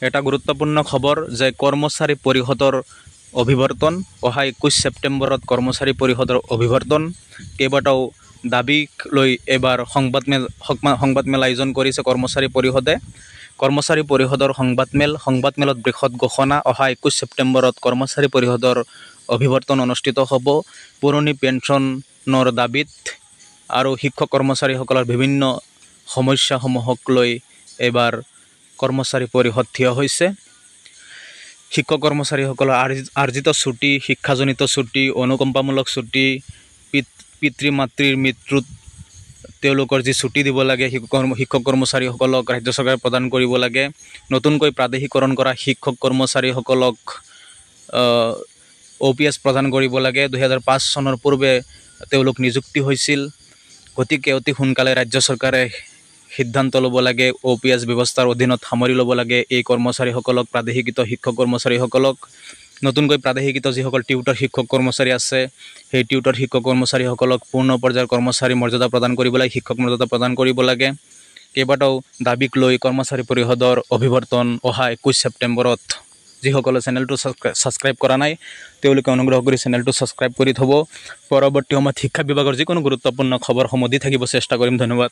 এটা গুৰুত্বপূৰ্ণ খবৰ যে কৰ্মচাৰী পৰিষদৰ অভিৱৰ্তন অহা 21 ছেপ্টেম্বৰত কৰ্মচাৰী পৰিষদৰ অভিৱৰ্তন কেইবাটাও দাবীক লৈ এবাৰ সংবাদমেল আয়োজন কৰিছে কৰ্মচাৰী পৰিষদে। কৰ্মচাৰী পৰিষদৰ সংবাদমেলত বৃহৎ ঘোষণা অহা 21 ছেপ্টেম্বৰত কৰ্মচাৰী পৰিষদৰ অভিৱৰ্তন অনুষ্ঠিত হ'ব। পুৰণি পেঞ্চনৰ দাবীত আৰু শিক্ষক কৰ্মচাৰীসকলৰ বিভিন্ন সমস্যাসমূহক লৈ এবাৰ কৰ্মচাৰী পৰিষদ থিয় হৈছে। শিক্ষক কৰ্মচাৰীসকলৰ আৰ্জিত ছুটি, শিক্ষাজনিত ছুটি, অনুকম্পামূলক ছুটি, পিতৃ মাতৃৰ মৃত্যুত তেওঁলোকৰ যি ছুটি দিব লাগে শিক্ষক কৰ্মচাৰীসকলক ৰাজ্য চৰকাৰে প্ৰদান কৰিব লাগে। নতুনকৈ প্ৰাদেশিকৰণ কৰা শিক্ষক কৰ্মচাৰীসকলক OPS প্ৰদান কৰিব লাগে। 2005 চনৰ পূৰ্বে তেওঁলোক নিযুক্তি হৈছিল। গতিকে অতি সোনকালে ৰাজ্য চৰকাৰে সিদ্ধান্ত ল'ব লাগে, OPS ব্যৱস্থাৰ অধীনত সামৰি ল'ব লাগে এই কৰ্মচাৰীসকলক, প্ৰাদেশিকৃত শিক্ষক কৰ্মচাৰীসকলক। নতুনকৈ প্ৰাদেশিকৃত যিসকল টিউটৰ শিক্ষক কৰ্মচাৰী আছে সেই টিউটৰ শিক্ষক কৰ্মচাৰীসকলক পূৰ্ণ পৰ্যায়ৰ কৰ্মচাৰী মৰ্যাদা প্ৰদান কৰিব লাগে, শিক্ষক মৰ্যাদা প্ৰদান কৰিব লাগে। কেইবাটাও দাবীক লৈ কৰ্মচাৰী পৰিষদৰ অভিৱৰ্তন অহা 21 ছেপ্টেম্বৰত। যিসকলে চেনেলটো ছাবস্ক্ৰাইব কৰা নাই তেওঁলোকে অনুগ্ৰহ কৰি চেনেলটো ছাবস্ক্ৰাইব কৰি থ'ব। পৰৱৰ্তী সময়ত শিক্ষা বিভাগৰ যিকোনো গুৰুত্বপূৰ্ণ খবৰসমূহ দি থাকিব চেষ্টা কৰিম। ধন্যবাদ।